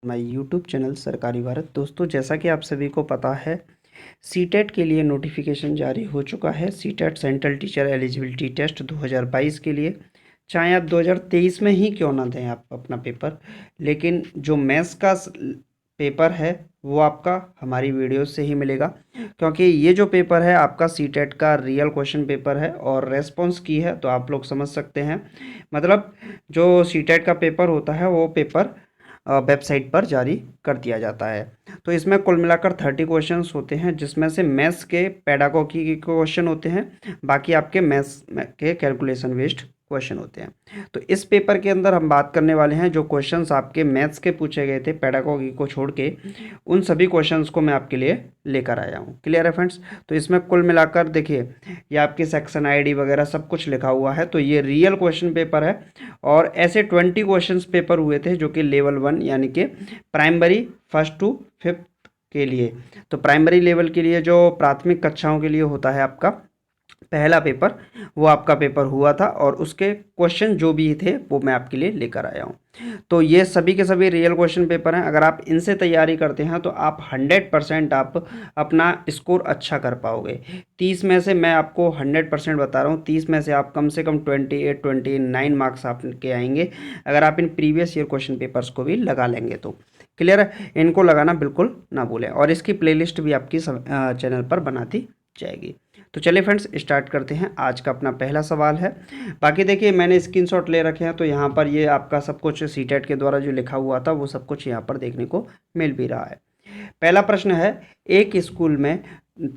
My YouTube channel सरकारी भारत। दोस्तों, जैसा कि आप सभी को पता है, सीटेट के लिए नोटिफिकेशन जारी हो चुका है। CTET central teacher eligibility test 2022 के लिए, चाहे आप 2023 में ही क्यों ना दें आप अपना पेपर, लेकिन जो मैथ्स का पेपर है वो आपका हमारी वीडियो से ही मिलेगा, क्योंकि ये जो पेपर है आपका सीटेट का रियल क्वेश्चन पेपर है और रेस्पॉन्स की है, तो आप लोग समझ सकते हैं। मतलब जो सीटेट का पेपर होता है वो पेपर वेबसाइट पर जारी कर दिया जाता है। तो इसमें कुल मिलाकर 30 क्वेश्चंस होते हैं, जिसमें से मैथ्स के पेडागोगी के क्वेश्चन होते हैं, बाकी आपके मैथ्स के कैलकुलेशन बेस्ड क्वेश्चन होते हैं। तो इस पेपर के अंदर हम बात करने वाले हैं जो क्वेश्चंस आपके मैथ्स के पूछे गए थे पेडागोगी को छोड़ के, उन सभी क्वेश्चंस को मैं आपके लिए लेकर आया हूँ। क्लियर है फ्रेंड्स? तो इसमें कुल मिलाकर देखिए, ये आपकी सेक्शन आईडी वगैरह सब कुछ लिखा हुआ है। तो ये रियल क्वेश्चन पेपर है और ऐसे 20 क्वेश्चंस पेपर हुए थे जो कि लेवल 1 यानी कि प्राइमरी फर्स्ट टू फिफ्थ के लिए। तो प्राइमरी लेवल के लिए जो प्राथमिक कक्षाओं के लिए होता है आपका पहला पेपर, वो आपका पेपर हुआ था और उसके क्वेश्चन जो भी थे वो मैं आपके लिए लेकर आया हूँ। तो ये सभी के सभी रियल क्वेश्चन पेपर हैं। अगर आप इनसे तैयारी करते हैं तो आप 100% आप अपना स्कोर अच्छा कर पाओगे। 30 में से मैं आपको 100% बता रहा हूँ, 30 में से आप कम से कम 28-29 मार्क्स आपके आएंगे, अगर आप in previous year question papers को भी लगा लेंगे तो। क्लियर है? इनको लगाना बिल्कुल ना भूलें और इसकी प्लेलिस्ट भी आपकी चैनल पर बनाती जाएगी। तो चलिए फ्रेंड्स, स्टार्ट करते हैं। आज का अपना पहला सवाल है। बाकी देखिए, मैंने स्क्रीनशॉट ले रखे हैं, तो यहाँ पर ये आपका सब कुछ सीटेट के द्वारा जो लिखा हुआ था वो सब कुछ यहाँ पर देखने को मिल भी रहा है। पहला प्रश्न है, एक स्कूल में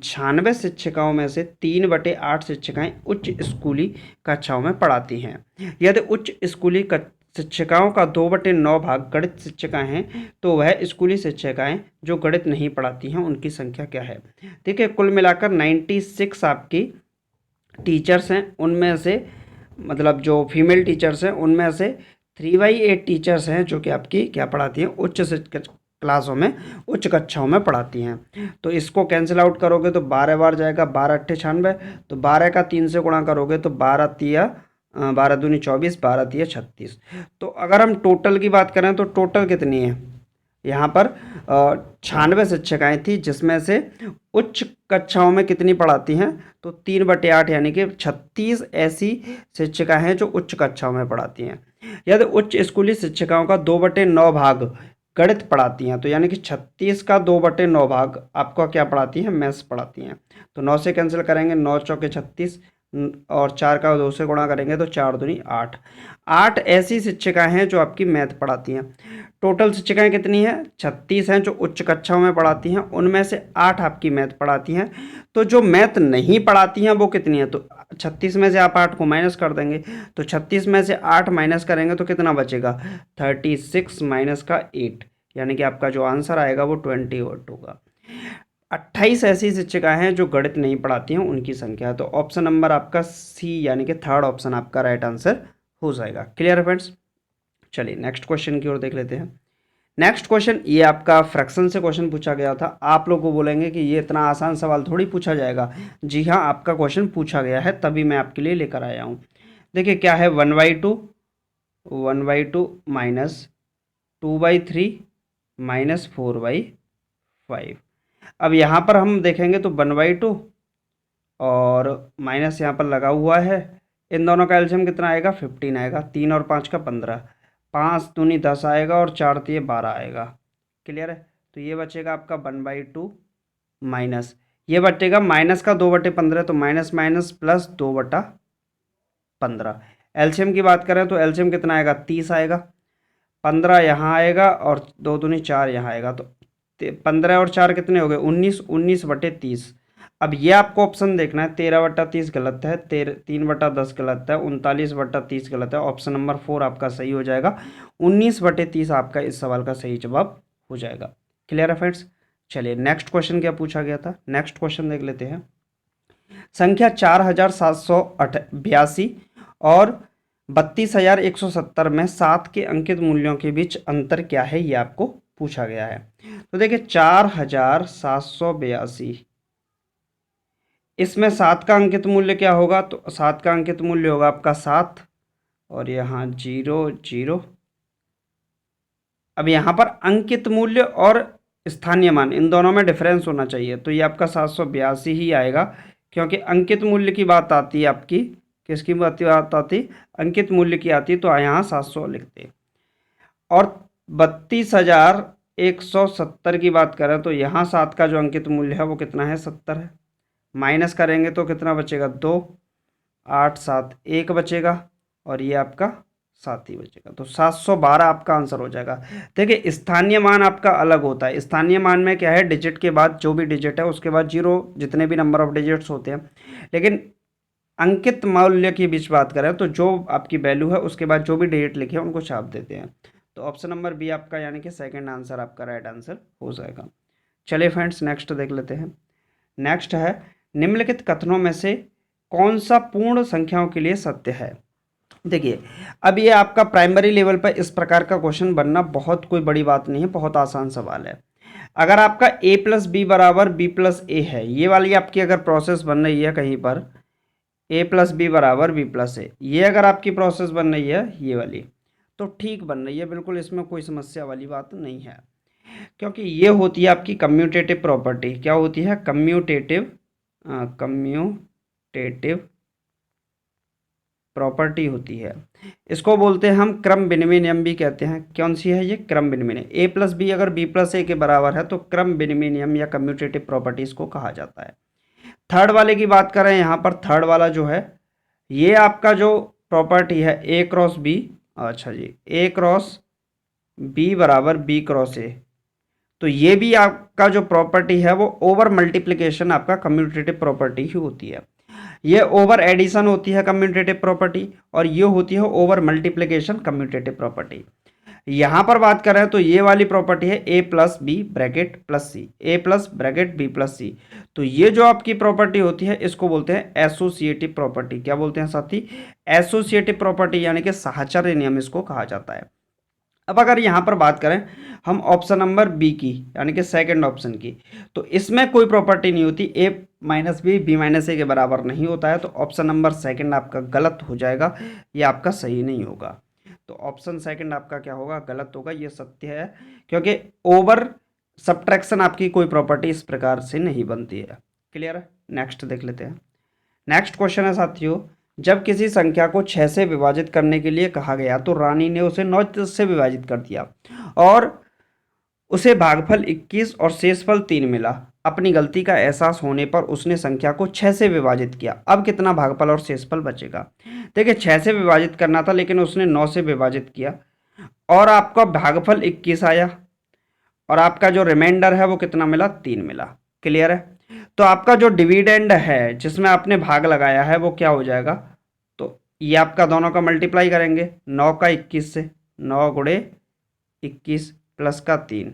96 शिक्षिकाओं में से 3/8 शिक्षिकाएं उच्च स्कूली कक्षाओं में पढ़ाती हैं। यदि उच्च स्कूली शिक्षिकाओं का 2/9 भाग गणित शिक्षिकाएं हैं, तो वह स्कूली शिक्षिकाएं जो गणित नहीं पढ़ाती हैं उनकी संख्या क्या है? देखिए, कुल मिलाकर 96 आपकी टीचर्स हैं, उनमें से मतलब जो फीमेल टीचर्स हैं उनमें से 3/8 टीचर्स हैं जो कि आपकी क्या पढ़ाती हैं, उच्च क्लासों में, उच्च कक्षाओं में पढ़ाती हैं। तो इसको कैंसिल आउट करोगे तो 12 बार जाएगा, 12×8 = 96। तो 12 का 3 से गुणा करोगे तो 12×3 = 24, 12×3 = 36। तो अगर हम टोटल की बात करें तो टोटल कितनी है यहाँ पर? 96 शिक्षिकाएँ थी, जिसमें से उच्च कक्षाओं में कितनी पढ़ाती हैं? तो 3/8 यानी कि 36 ऐसी शिक्षिकाएँ हैं जो उच्च कक्षाओं में पढ़ाती हैं। यदि उच्च स्कूली शिक्षिकाओं का 2/9 भाग गणित पढ़ाती हैं, तो यानी कि 36 का 2/9 भाग आपका क्या पढ़ाती हैं? मैथ्स पढ़ाती हैं। तो 9 से कैंसिल करेंगे, 9 चौके 36 और 4 का 2 से गुणा करेंगे तो 4 दूनी 8। 8 ऐसी शिक्षिकाएँ हैं जो आपकी मैथ पढ़ाती हैं। टोटल शिक्षिकाएँ कितनी हैं? 36 हैं जो उच्च कक्षाओं में पढ़ाती हैं, उनमें से 8 आपकी मैथ पढ़ाती हैं। तो जो मैथ नहीं पढ़ाती हैं वो कितनी है? तो 36 में से आप 8 को माइनस कर देंगे, तो 36 में से 8 माइनस करेंगे तो कितना बचेगा? 36 माइनस का 8, यानी कि आपका जो आंसर आएगा वो 28 होगा। 28 ऐसी शिक्षिकाएं हैं जो गणित नहीं पढ़ाती हैं, उनकी संख्या। तो ऑप्शन नंबर आपका सी यानी कि थर्ड ऑप्शन आपका राइट आंसर हो जाएगा। क्लियर है फ्रेंड्स? चलिए नेक्स्ट क्वेश्चन की ओर देख लेते हैं। नेक्स्ट क्वेश्चन, ये आपका फ्रैक्शन से क्वेश्चन पूछा गया था। आप लोग को बोलेंगे कि ये इतना आसान सवाल थोड़ी पूछा जाएगा। जी हाँ, आपका क्वेश्चन पूछा गया है, तभी मैं आपके लिए लेकर आया हूँ। देखिए क्या है, 1/2 माइनस 2/3 माइनस 4/5। अब यहाँ पर हम देखेंगे तो 1/2 और माइनस यहाँ पर लगा हुआ है, इन दोनों का एलसीएम कितना आएगा? 15 आएगा। 3 और 5 का 15, 5 दूनी 10 आएगा और 4 तिये 12 आएगा। क्लियर है? तो ये बचेगा आपका 1/2 माइनस, ये बचेगा माइनस का 2/15, तो माइनस माइनस प्लस 2/15। एलसीएम की बात करें तो एलसीएम कितना आएगा? 30 आएगा। 15 यहाँ आएगा और 2 दूनी 4 यहाँ आएगा, तो 15 और 4 कितने हो गए? 19, 19/30। अब ये आपको ऑप्शन देखना है, 13/30 गलत है, 3/10 गलत है, 39/30 गलत है। ऑप्शन नंबर 4 आपका सही हो जाएगा। 19/30 आपका इस सवाल का सही जवाब हो जाएगा। क्लियर है फ्रेंड्स? चलिए नेक्स्ट क्वेश्चन क्या पूछा गया था, नेक्स्ट क्वेश्चन देख लेते हैं। संख्या 4782 और 32,170 में 7 के अंकित मूल्यों के बीच अंतर क्या है, ये आपको पूछा गया है। तो देखिए 4782, इसमें 7 का अंकित मूल्य क्या होगा? तो 7 का अंकित मूल्य होगा आपका 7 और यहाँ 0 0 अब यहाँ पर अंकित मूल्य और स्थानीय मान इन दोनों में डिफरेंस होना चाहिए, तो ये आपका 782 ही आएगा, क्योंकि अंकित मूल्य की बात आती है आपकी, किसकी बात आती, अंकित मूल्य की आती है, तो यहाँ 700 लिखते हैं। और 32,170 की बात करें तो यहाँ 7 का जो अंकित मूल्य है वो कितना है, 70 है। माइनस करेंगे तो कितना बचेगा, 2, 8, 7, 1 बचेगा, और ये आपका 7 ही बचेगा, तो 712 आपका आंसर हो जाएगा। देखिए स्थानीय मान आपका अलग होता है, स्थानीय मान में क्या है, डिजिट के बाद जो भी डिजिट है उसके बाद जीरो, जितने भी नंबर ऑफ डिजिट्स होते हैं। लेकिन अंकित मूल्य की बीच बात करें तो जो आपकी वैल्यू है उसके बाद जो भी डिजिट लिखे हैं उनको छाप देते हैं। तो ऑप्शन नंबर बी आपका यानी कि सेकंड आंसर आपका राइट आंसर हो जाएगा। चलिए फ्रेंड्स नेक्स्ट देख लेते हैं। नेक्स्ट है, निम्नलिखित कथनों में से कौन सा पूर्ण संख्याओं के लिए सत्य है। देखिए अब ये आपका प्राइमरी लेवल पर इस प्रकार का क्वेश्चन बनना बहुत कोई बड़ी बात नहीं है, बहुत आसान सवाल है। अगर आपका a प्लस बी बराबर बी प्लस ए है, ये वाली आपकी अगर प्रोसेस बन रही है कहीं पर a प्लस बी बराबर बी प्लस ए, ये अगर आपकी प्रोसेस बन रही है ये वाली, तो ठीक बन रही है बिल्कुल, इसमें कोई समस्या वाली बात नहीं है, क्योंकि ये होती है आपकी कम्यूटेटिव प्रॉपर्टी। क्या होती है, कम्यूटेटिव प्रॉपर्टी होती है। इसको बोलते हैं हम क्रम विनिमय नियम भी कहते हैं। कौन सी है ये, क्रम विनिमय। ए प्लस बी अगर बी प्लस ए के बराबर है तो क्रम विनिमय नियम या कम्यूटेटिव प्रॉपर्टी इसको कहा जाता है। थर्ड वाले की बात करें, यहाँ पर थर्ड वाला जो है ये आपका जो प्रॉपर्टी है ए क्रॉस बी, अच्छा जी, ए क्रॉस बी बराबर बी क्रॉस ए, तो ये भी आपका जो प्रॉपर्टी है वो ओवर मल्टीप्लिकेशन आपका कम्यूटेटिव प्रॉपर्टी ही होती है। ये ओवर एडिशन होती है कम्यूटेटिव प्रॉपर्टी, और ये होती है ओवर मल्टीप्लिकेशन कम्यूटेटिव प्रॉपर्टी। यहाँ पर बात करें तो ये वाली प्रॉपर्टी है ए प्लस बी ब्रैकेट प्लस सी, ए प्लस ब्रैकेट बी प्लस सी, तो ये जो आपकी प्रॉपर्टी होती है इसको बोलते हैं एसोसिएटिव प्रॉपर्टी। क्या बोलते हैं साथी, एसोसिएटिव प्रॉपर्टी, यानी कि साहचर्य नियम इसको कहा जाता है। अब अगर यहाँ पर बात करें हम ऑप्शन नंबर बी की, यानी कि सेकंड ऑप्शन की, तो इसमें कोई प्रॉपर्टी नहीं होती, ए माइनस बी बी माइनस ए के बराबर नहीं होता है, तो ऑप्शन नंबर सेकंड आपका गलत हो जाएगा, ये आपका सही नहीं होगा। तो ऑप्शन सेकंड आपका क्या होगा, गलत होगा, ये सत्य है, क्योंकि ओवर सब्ट्रैक्शन आपकी कोई प्रॉपर्टी इस प्रकार से नहीं बनती है। क्लियर है, नेक्स्ट देख लेते हैं। नेक्स्ट क्वेश्चन है साथियों, जब किसी संख्या को 6 से विभाजित करने के लिए कहा गया तो रानी ने उसे 9 से विभाजित कर दिया और उसे भागफल 21 और शेषफल 3 मिला। अपनी गलती का एहसास होने पर उसने संख्या को 6 से विभाजित किया, अब कितना भागफल और शेषफल बचेगा। देखिए 6 से विभाजित करना था लेकिन उसने 9 से विभाजित किया और आपका भागफल 21 आया, और आपका जो रिमाइंडर है वो कितना मिला, 3 मिला। क्लियर है, तो आपका जो डिविडेंड है जिसमें आपने भाग लगाया है वो क्या हो जाएगा, तो ये आपका दोनों का मल्टीप्लाई करेंगे, 9 का 21 से, 9 गुणे 21 प्लस का 3,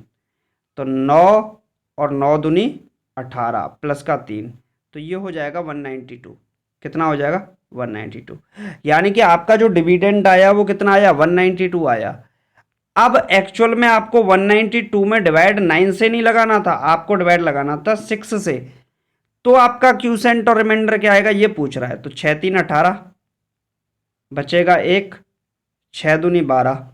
तो 9 और 9 दूनी 18 प्लस का 3, तो ये हो जाएगा 192। कितना हो जाएगा, 192, यानी कि आपका जो डिविडेंड आया वो कितना आया, 192 आया। अब एक्चुअल में आपको 192 में डिवाइड 9 से नहीं लगाना था, आपको डिवाइड लगाना था 6 से, तो आपका क्यूसेंट और रिमाइंडर क्या आएगा ये पूछ रहा है, तो 6 3 18 बचेगा 1, 6 दूनी 12,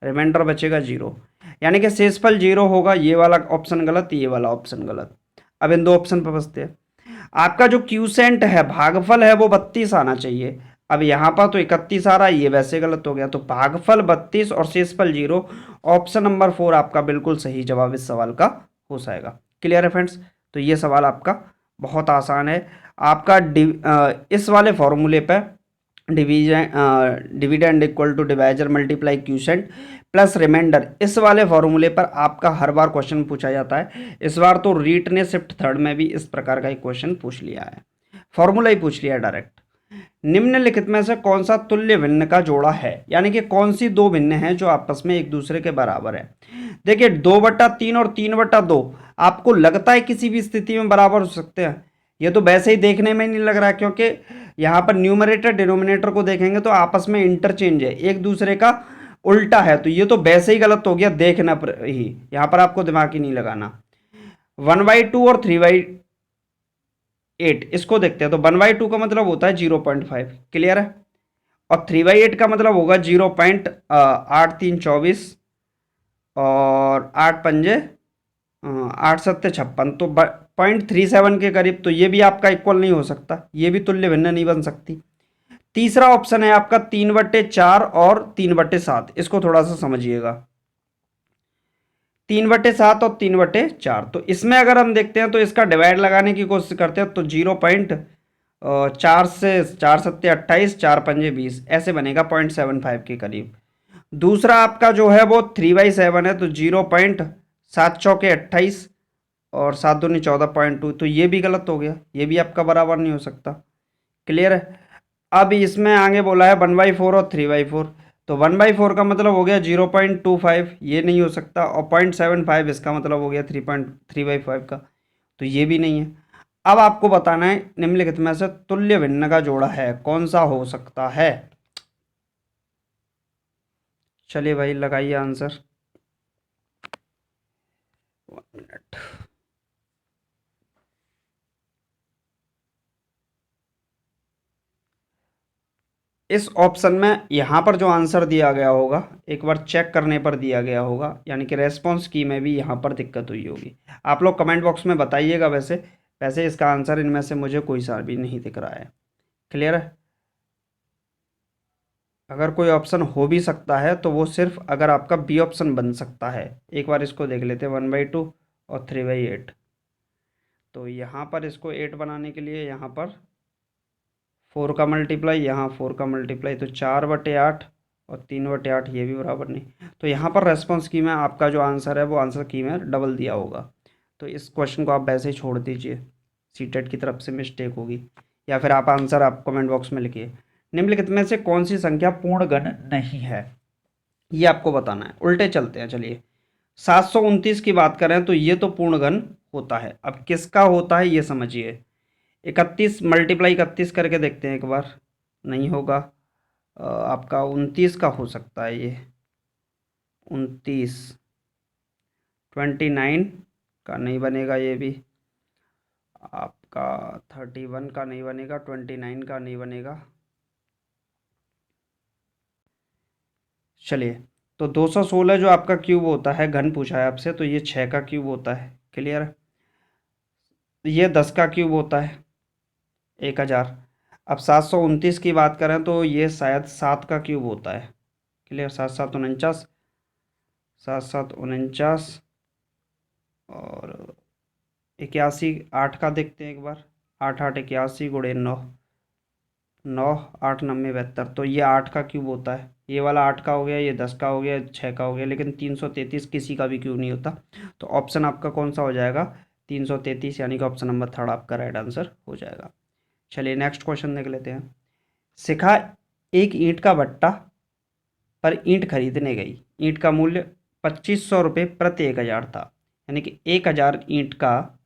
रिमाइंडर बचेगा 0, यानी कि शेषफल 0 होगा। ये वाला ऑप्शन गलत, ये वाला ऑप्शन गलत। अब इन दो ऑप्शन पर बचते हैं, आपका जो क्यूसेंट है भागफल है वो 32 आना चाहिए, अब यहाँ पर तो 31 आ रहा है, ये वैसे गलत हो गया, तो भागफल 32 और शेषफल 0, ऑप्शन नंबर 4 आपका बिल्कुल सही जवाब इस सवाल का हो जाएगा। क्लियर है फ्रेंड्स, तो ये सवाल आपका बहुत आसान है। आपका इस वाले फॉर्मूले पर dividend equal to divisor multiply quotient plus remainder, इस वाले फॉर्मूले पर आपका हर बार क्वेश्चन पूछा जाता है। इस बार तो रीट ने शिफ्ट थर्ड में भी इस प्रकार का एक क्वेश्चन पूछ लिया है, फॉर्मूला ही पूछ लिया है डायरेक्ट। निम्नलिखित में से कौन सा तुल्य भिन्न का जोड़ा है, यानी कि कौन सी दो भिन्न हैं जो आपस में एक दूसरे के बराबर है। देखिए 2/3 और 3/2 आपको लगता है किसी भी स्थिति में बराबर हो सकते हैं, ये तो वैसे ही देखने में नहीं लग रहा है, क्योंकि यहाँ पर न्यूमरेटर डिनोमिनेटर को देखेंगे तो आपस में इंटरचेंज है, एक दूसरे का उल्टा है, तो ये तो वैसे ही गलत हो गया देखना पर ही, यहाँ पर आपको दिमाग ही नहीं लगाना। 1/2 और 3/8 इसको देखते हैं, तो 1/2 का मतलब होता है 0.5। क्लियर है, और 3/8 का मतलब होगा 0.8324 और 8 पंजे 8 सत्ते 56, तो 0.37 के करीब, तो ये भी आपका इक्वल नहीं हो सकता, ये भी तुल्य भिन्न नहीं बन सकती। तीसरा ऑप्शन है आपका 3/4 और 3/7, इसको थोड़ा सा समझिएगा। 3/7 और 3/4, तो इसमें अगर हम देखते हैं तो इसका डिवाइड लगाने की कोशिश करते हैं तो 0.4 से 4 सत्ते 28, 4 पंजे 20, ऐसे बनेगा 0.75 के करीब। दूसरा आपका जो है वो 3/7 है, तो 0.7 चौके 28 और 7 दूनी 14.2, तो ये भी गलत हो गया, ये भी आपका बराबर नहीं हो सकता। क्लियर है। अब इसमें आगे बोला है 1/4 और 3/4, तो 1/4 का मतलब हो गया 0.25, ये नहीं हो सकता, और 0.75 इसका मतलब हो गया 3/5 का, तो ये भी नहीं है। अब आपको बताना है निम्नलिखित में से तुल्य भिन्न का जोड़ा है कौन सा हो सकता है। चलिए भाई लगाइए आंसर। 1 मिनट। इस ऑप्शन में यहाँ पर जो आंसर दिया गया होगा, एक बार चेक करने पर दिया गया होगा, यानी कि रेस्पॉन्स की में भी यहाँ पर दिक्कत हुई होगी। आप लोग कमेंट बॉक्स में बताइएगा। वैसे वैसे इसका आंसर इनमें से मुझे कोई सा भी नहीं दिख रहा है। क्लियर है। अगर कोई ऑप्शन हो भी सकता है तो वो सिर्फ अगर आपका बी ऑप्शन बन सकता है। एक बार इसको देख लेते हैं, 1/2 और 3/8। तो यहाँ पर इसको 8 बनाने के लिए यहाँ पर 4 का मल्टीप्लाई, यहाँ 4 का मल्टीप्लाई, तो 4/8 और 3/8, ये भी बराबर नहीं। तो यहाँ पर रेस्पॉन्स की में आपका जो आंसर है वो आंसर की में डबल दिया होगा। तो इस क्वेश्चन को आप वैसे ही छोड़ दीजिए, सीटेट की तरफ से मिस्टेक होगी, या फिर आप आंसर आप कमेंट बॉक्स में लिखिए। निम्नलिखित में से कौन सी संख्या पूर्ण घन नहीं है, ये आपको बताना है। उल्टे चलते हैं, चलिए। 729 की बात करें तो ये तो पूर्ण घन होता है। अब किसका होता है ये समझिए। 31 मल्टीप्लाई 31 करके देखते हैं एक बार, नहीं होगा। आपका 29 का हो सकता है ये, 29। 29 का नहीं बनेगा, ये भी आपका 31 का नहीं बनेगा, 29 का नहीं बनेगा। चलिए, तो 216 जो आपका क्यूब होता है, घन पूछा है आपसे, तो ये 6 का क्यूब होता है। क्लियर है। ये 10 का क्यूब होता है, 1000। अब 729 की बात करें तो ये शायद 7 का क्यूब होता है। क्लियर। 7 7 49, 7 7 49 और 81। 8 का देखते हैं एक बार, 8 8 81 गुणे 9, 9 8 90 72, तो ये 8 का क्यूब होता है। ये वाला 8 का हो गया, ये 10 का हो गया, 6 का हो गया, लेकिन 333 किसी का भी क्यूब नहीं होता। तो ऑप्शन आपका कौन सा हो जाएगा, 333, यानी कि ऑप्शन नंबर 3 आपका राइट आंसर हो जाएगा। चलिए नेक्स्ट क्वेश्चन देख लेते हैं। शिखा एक ईंट का भट्टा पर ईंट खरीदने गई। ईंट का मूल्य 2500 रुपये प्रति 1000 था, यानी कि 1000 ईंट का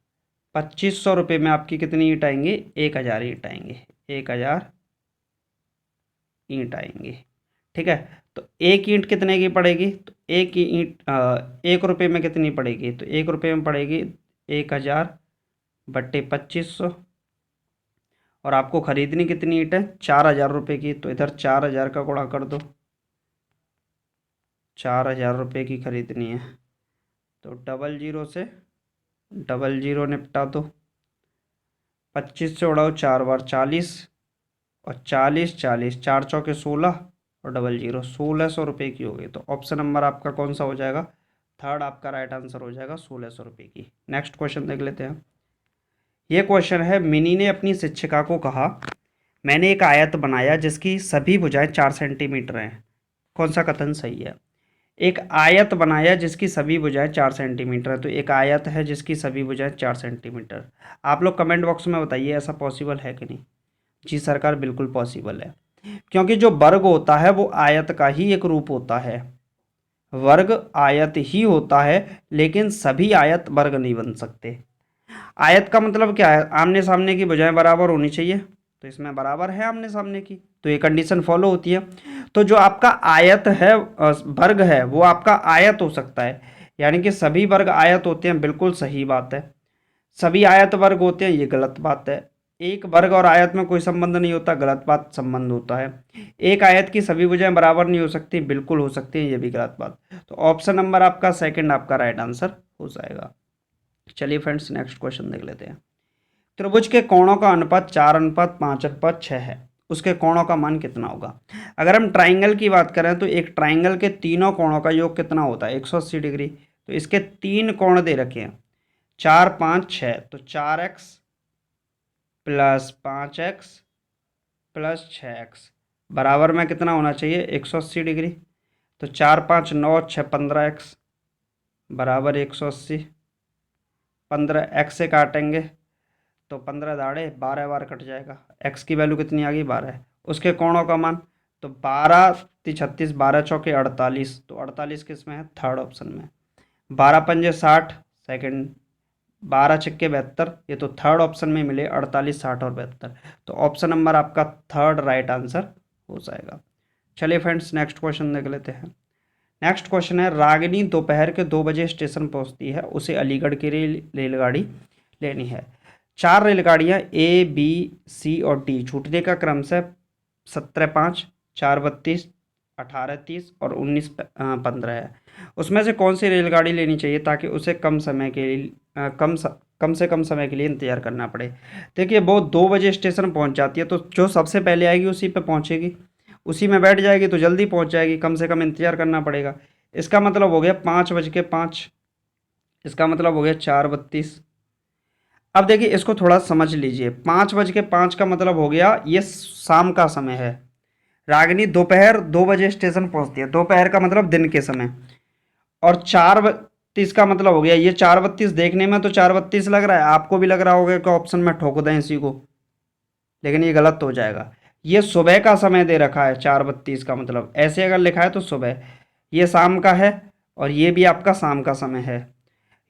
2500 रुपये में आपकी कितनी ईंट आएंगे, 1000 ईंट आएंगे, 1000 ईंट आएंगे। ठीक है। तो एक ईंट कितने की पड़ेगी, तो एक ईंट 1 रुपये में कितनी पड़ेगी, तो 1 रुपये में पड़ेगी 1000 बट्टे 2500, और आपको खरीदनी कितनी ईंट है, 4000 रुपये की, तो इधर 4000 का गुणा कर दो, 4000 रुपये की खरीदनी है, तो 00 से 00 निपटा दो, 25 से उड़ाओ 4 बार 40, और 40 40, 4 चौके 16 और 00, 1600 रुपये की होगी। तो ऑप्शन नंबर आपका कौन सा हो जाएगा, 3rd आपका राइट आंसर हो जाएगा, 1600 रुपये की। नेक्स्ट क्वेश्चन देख लेते हैं। ये क्वेश्चन है, मिनी ने अपनी शिक्षिका को कहा, मैंने एक आयत बनाया जिसकी सभी भुजाएं 4 सेंटीमीटर हैं। कौन सा कथन सही है। एक आयत बनाया जिसकी सभी भुजाएं 4 सेंटीमीटर है, तो एक आयत है जिसकी सभी भुजाएं 4 सेंटीमीटर। आप लोग कमेंट बॉक्स में बताइए ऐसा पॉसिबल है कि नहीं। जी सरकार, बिल्कुल पॉसिबल है, क्योंकि जो वर्ग होता है वो आयत का ही एक रूप होता है। वर्ग आयत ही होता है, लेकिन सभी आयत वर्ग नहीं बन सकते। आयत का मतलब क्या है, आमने सामने की भुजाएं बराबर होनी चाहिए, तो इसमें बराबर है आमने सामने की, तो ये कंडीशन फॉलो होती है। तो जो आपका आयत है, वर्ग है, वो आपका आयत हो सकता है, यानी कि सभी वर्ग आयत होते हैं, बिल्कुल सही बात है। सभी आयत वर्ग होते हैं, ये गलत बात है। एक वर्ग और आयत में कोई संबंध नहीं होता, गलत बात, संबंध होता है। एक आयत की सभी भुजाएं बराबर नहीं हो सकती, बिल्कुल हो सकती हैं, ये भी गलत बात। तो ऑप्शन नंबर आपका सेकंड आपका राइट आंसर हो जाएगा। चलिए फ्रेंड्स नेक्स्ट क्वेश्चन देख लेते हैं। त्रिभुज के कोणों का अनुपात 4:5:6 है, उसके कोणों का मान कितना होगा? अगर हम ट्राइंगल की बात करें तो एक ट्राइंगल के तीनों कोणों का योग कितना होता है? 180 डिग्री। तो इसके तीन कोण दे रखे हैं, 4, 5, 6। तो 4x plus 5x plus 6x बराबर में कितना होना चाहिए? 180 डिग्री। तो 4, 5, 9, 6, 15x बराबर 180। 15x से काटेंगे तो 15 दाड़े 12 बार कट जाएगा। x की वैल्यू कितनी आ गई? 12। उसके कोणों का मान तो 12 × 36, 12 चौके 48। तो 48 किस में है? थर्ड ऑप्शन में। 12 पंजे 60 सेकंड, 12 छक्के 72, ये तो थर्ड ऑप्शन में मिले 48, 60 और 72। तो ऑप्शन नंबर आपका थर्ड राइट आंसर हो जाएगा। चलिए फ्रेंड्स नेक्स्ट क्वेश्चन देख लेते हैं। नेक्स्ट क्वेश्चन है, रागिनी दोपहर के 2 बजे स्टेशन पहुंचती है, उसे अलीगढ़ की रेलगाड़ी लेनी है। 4 रेलगाड़ियां ए, बी, सी और डी छूटने का क्रम से 17:05, 4:32, 18:30 और 19:15 है। उसमें से कौन सी रेलगाड़ी लेनी चाहिए ताकि उसे कम समय के लिए कम से कम समय के लिए इंतजार करना पड़े? देखिए वो 2 बजे स्टेशन पहुंच जाती है, तो जो सबसे पहले आएगी उसी पे पहुंचेगी, उसी में बैठ जाएगी तो जल्दी पहुंच जाएगी, कम से कम इंतजार करना पड़ेगा। इसका मतलब हो गया 5:05, इसका मतलब हो गया 4:32। अब देखिए इसको थोड़ा समझ लीजिए, 5:05 का मतलब हो गया ये शाम का समय है। रागिनी दोपहर 2 बजे स्टेशन पहुंचती है, दोपहर का मतलब दिन के समय। और 4:32 का मतलब हो गया ये 4:32, देखने में तो 4:32 लग रहा है, आपको भी लग रहा होगा कि ऑप्शन में ठोक दें इसी को, लेकिन ये गलत हो जाएगा। ये सुबह का समय दे रखा है 4:32 का मतलब, ऐसे अगर लिखा है तो सुबह, ये शाम का है और ये भी आपका शाम का समय है,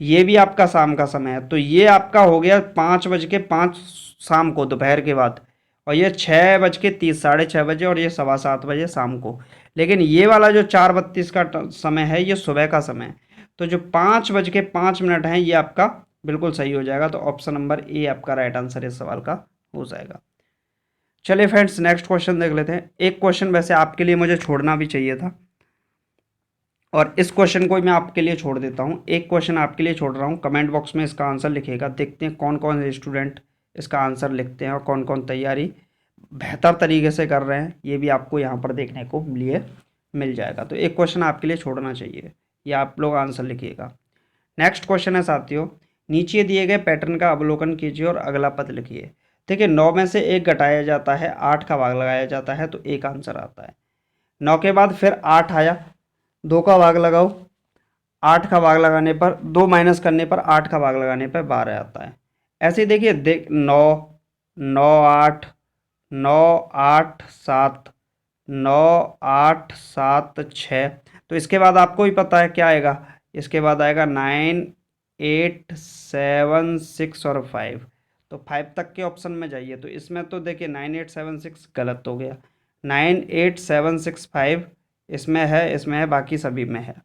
ये भी आपका शाम का समय है। तो ये आपका हो गया 5:05 शाम को, दोपहर के बाद। और ये 6:30, 6:30 और ये 7:15 शाम को। लेकिन ये वाला जो 4:32 का समय है ये सुबह का समय है। तो जो 5:05 है ये आपका बिल्कुल सही हो जाएगा। तो ऑप्शन नंबर ए आपका राइट आंसर इस सवाल का हो जाएगा। चलिए फ्रेंड्स नेक्स्ट क्वेश्चन देख लेते हैं। एक क्वेश्चन वैसे आपके लिए मुझे छोड़ना भी चाहिए था, और इस क्वेश्चन को मैं आपके लिए छोड़ देता हूँ। एक क्वेश्चन आपके लिए छोड़ रहा हूँ, कमेंट बॉक्स में इसका आंसर लिखिएगा। देखते हैं कौन कौन से स्टूडेंट इसका आंसर लिखते हैं और कौन कौन तैयारी बेहतर तरीके से कर रहे हैं, ये भी आपको यहाँ पर देखने को लिए मिल जाएगा। तो एक क्वेश्चन आपके लिए छोड़ना चाहिए, ये आप लोग आंसर लिखिएगा। नेक्स्ट क्वेश्चन है साथियों, नीचे दिए गए पैटर्न का अवलोकन कीजिए और अगला पद लिखिए। देखिए 9 में से 1 घटाया जाता है, 8 का भाग लगाया जाता है, तो एक आंसर आता है। 9 के बाद फिर 8 आया, 2 का भाग लगाओ, 8 का भाग लगाने पर 2 माइनस करने पर 8 का भाग लगाने पर 12 आता है। ऐसे ही देखिए 9, 9, 8, 9, 8, 7, 9, 8, 7, 6। तो इसके बाद आपको भी पता है क्या आएगा, इसके बाद आएगा 9, 8, 7, 6 और 5। तो 5 तक के ऑप्शन में जाइए। तो इसमें तो देखिए 9, 8, 7, 6 गलत हो गया, 9, 8, 7, 6, 5 इसमें है, बाकी सभी में है।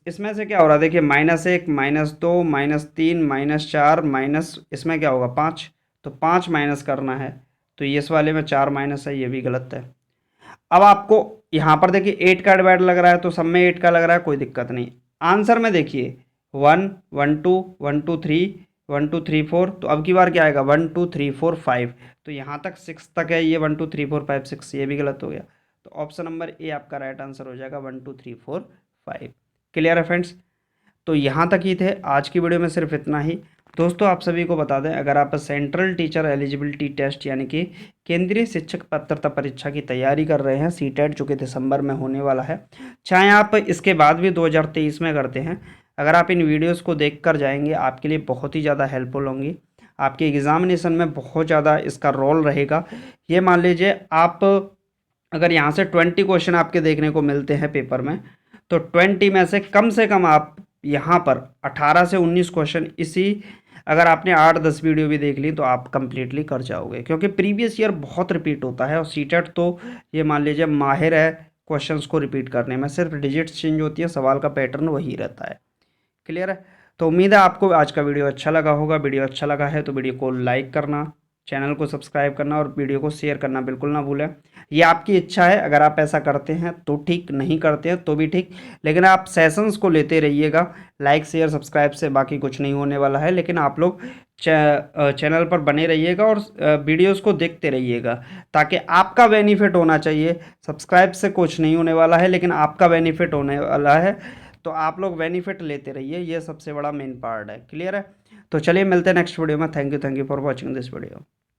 इसमें से क्या हो रहा है, देखिए -1, -2, -3, -4 माइनस, इसमें क्या होगा 5। तो 5 माइनस करना है, तो ये इस वाले में 4 माइनस है, ये भी गलत है। अब आपको यहाँ पर देखिए 8 का डिवाइड लग रहा है, तो सब में 8 का लग रहा है, कोई दिक्कत नहीं। आंसर में देखिए 1, 1, 2, 1, 2, 3, 1, 2, 3, 4। तो अब की बार क्या आएगा 1, 2, 3, 4, 5। तो यहाँ तक 6 तक है, ये 1, 2, 3, 4, 5, 6, ये भी गलत हो गया। तो ऑप्शन नंबर ए आपका राइट आंसर हो जाएगा 1, 2, 3, 4, 5। क्लियर है फ्रेंड्स? तो यहाँ तक ही थे आज की वीडियो में, सिर्फ इतना ही। दोस्तों आप सभी को बता दें, अगर आप सेंट्रल टीचर एलिजिबिलिटी टेस्ट यानी कि केंद्रीय शिक्षक पात्रता परीक्षा की तैयारी कर रहे हैं, सीटेट जो कि दिसंबर में होने वाला है, चाहे आप इसके बाद भी 2023 में करते हैं, अगर आप इन वीडियोस को देख कर जाएंगे आपके लिए बहुत ही ज़्यादा हेल्पफुल होंगी। आपके एग्जामिनेशन में बहुत ज़्यादा इसका रोल रहेगा। ये मान लीजिए आप अगर यहाँ से 20 क्वेश्चन आपके देखने को मिलते हैं पेपर में, तो 20 में से कम आप यहाँ पर 18 से 19 क्वेश्चन इसी, अगर आपने 8-10 वीडियो भी देख ली तो आप कंप्लीटली कर जाओगे, क्योंकि प्रीवियस ईयर बहुत रिपीट होता है और सीटेट तो ये मान लीजिए माहिर है क्वेश्चंस को रिपीट करने में, सिर्फ डिजिट्स चेंज होती है, सवाल का पैटर्न वही रहता है। क्लियर है? तो उम्मीद है आपको आज का वीडियो अच्छा लगा होगा। वीडियो अच्छा लगा है तो वीडियो को लाइक करना, चैनल को सब्सक्राइब करना और वीडियो को शेयर करना बिल्कुल ना भूलें। ये आपकी इच्छा है, अगर आप ऐसा करते हैं तो ठीक, नहीं करते हैं तो भी ठीक, लेकिन आप सेशंस को लेते रहिएगा। लाइक शेयर सब्सक्राइब से बाकी कुछ नहीं होने वाला है, लेकिन आप लोग चैनल पर बने रहिएगा और वीडियोस को देखते रहिएगा, ताकि आपका बेनिफिट होना चाहिए। सब्सक्राइब से कुछ नहीं होने वाला है, लेकिन आपका बेनिफिट होने वाला है। तो आप लोग बेनिफिट लेते रहिए, ये सबसे बड़ा मेन पार्ट है। क्लियर है? तो चलिए मिलते हैं नेक्स्ट वीडियो में। Thank you for watching this video.